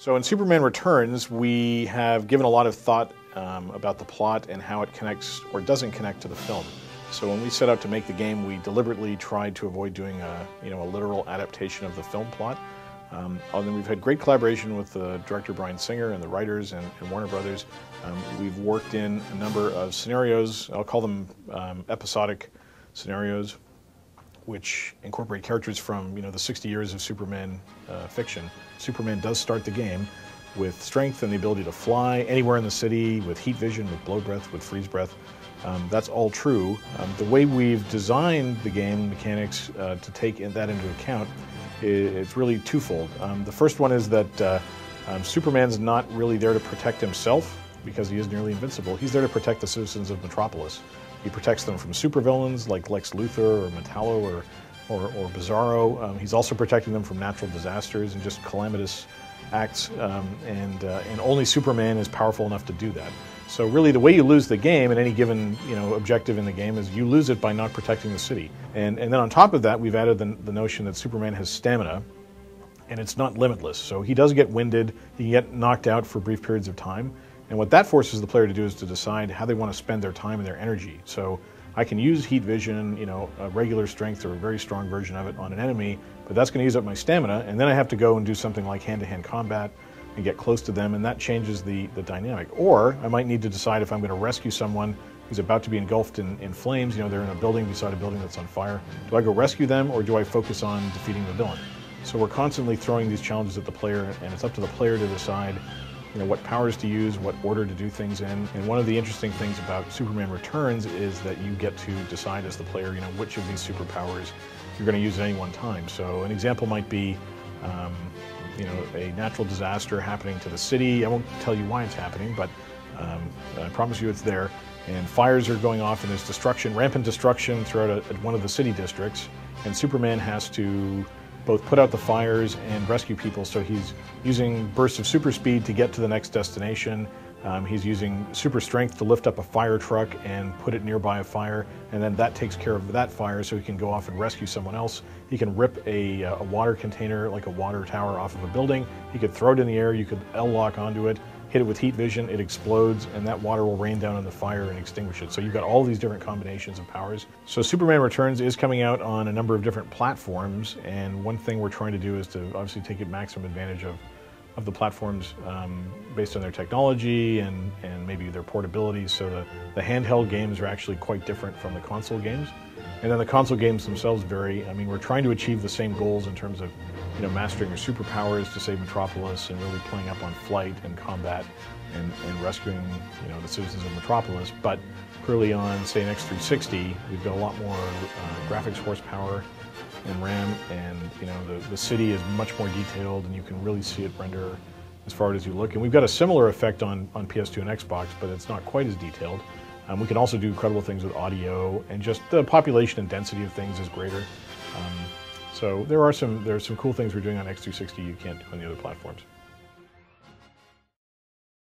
So in Superman Returns, we have given a lot of thought about the plot and how it connects or doesn't connect to the film. So when we set out to make the game, we deliberately tried to avoid doing a literal adaptation of the film plot. And then we've had great collaboration with the director Bryan Singer and the writers and Warner Brothers. We've worked in a number of scenarios. I'll call them episodic scenarios, which incorporate characters from the 60 years of Superman fiction. Superman does start the game with strength and the ability to fly anywhere in the city, with heat vision, with blow breath, with freeze breath. That's all true. The way we've designed the game mechanics to take that into account, it's really twofold. The first one is that Superman's not really there to protect himself because he is nearly invincible. He's there to protect the citizens of Metropolis. He protects them from supervillains like Lex Luthor or Metallo or Bizarro. He's also protecting them from natural disasters and just calamitous acts, and only Superman is powerful enough to do that. So really the way you lose the game in any given objective in the game is you lose it by not protecting the city. And then on top of that, we've added the notion that Superman has stamina, and it's not limitless. So he does get winded, he can get knocked out for brief periods of time, and what that forces the player to do is to decide how they want to spend their time and their energy. So I can use heat vision, a regular strength or a very strong version of it on an enemy, but that's going to use up my stamina, and then I have to go and do something like hand-to-hand combat and get close to them, and that changes the dynamic. Or I might need to decide if I'm going to rescue someone who's about to be engulfed in flames. They're in a building beside a building that's on fire. Do I go rescue them, or do I focus on defeating the villain? So we're constantly throwing these challenges at the player, and it's up to the player to decide what powers to use, what order to do things in. And one of the interesting things about Superman Returns is that you get to decide as the player, which of these superpowers you're going to use at any one time. So an example might be, a natural disaster happening to the city. I won't tell you why it's happening, but I promise you it's there. And fires are going off, and there's destruction, rampant destruction throughout one of the city districts. And Superman has to both put out the fires and rescue people. So he's using bursts of super speed to get to the next destination. He's using super strength to lift up a fire truck and put it nearby a fire, and then that takes care of that fire so he can go off and rescue someone else. He can rip a water container, like a water tower, off of a building. He could throw it in the air, you could L-lock onto it, hit it with heat vision, it explodes, and that water will rain down on the fire and extinguish it. So you've got all these different combinations of powers. So Superman Returns is coming out on a number of different platforms, and one thing we're trying to do is to obviously take maximum advantage of the platforms based on their technology and maybe their portability. So the handheld games are actually quite different from the console games. And then the console games themselves vary. I mean, we're trying to achieve the same goals in terms of mastering your superpowers to save Metropolis and really playing up on flight and combat and rescuing the citizens of Metropolis. But clearly on, say, an X360, we've got a lot more graphics horsepower and RAM, and the city is much more detailed, and you can really see it render as far as you look. And we've got a similar effect on PS2 and Xbox, but it's not quite as detailed. We can also do incredible things with audio, and just the population and density of things is greater. So there's some cool things we're doing on X360 you can't do on the other platforms.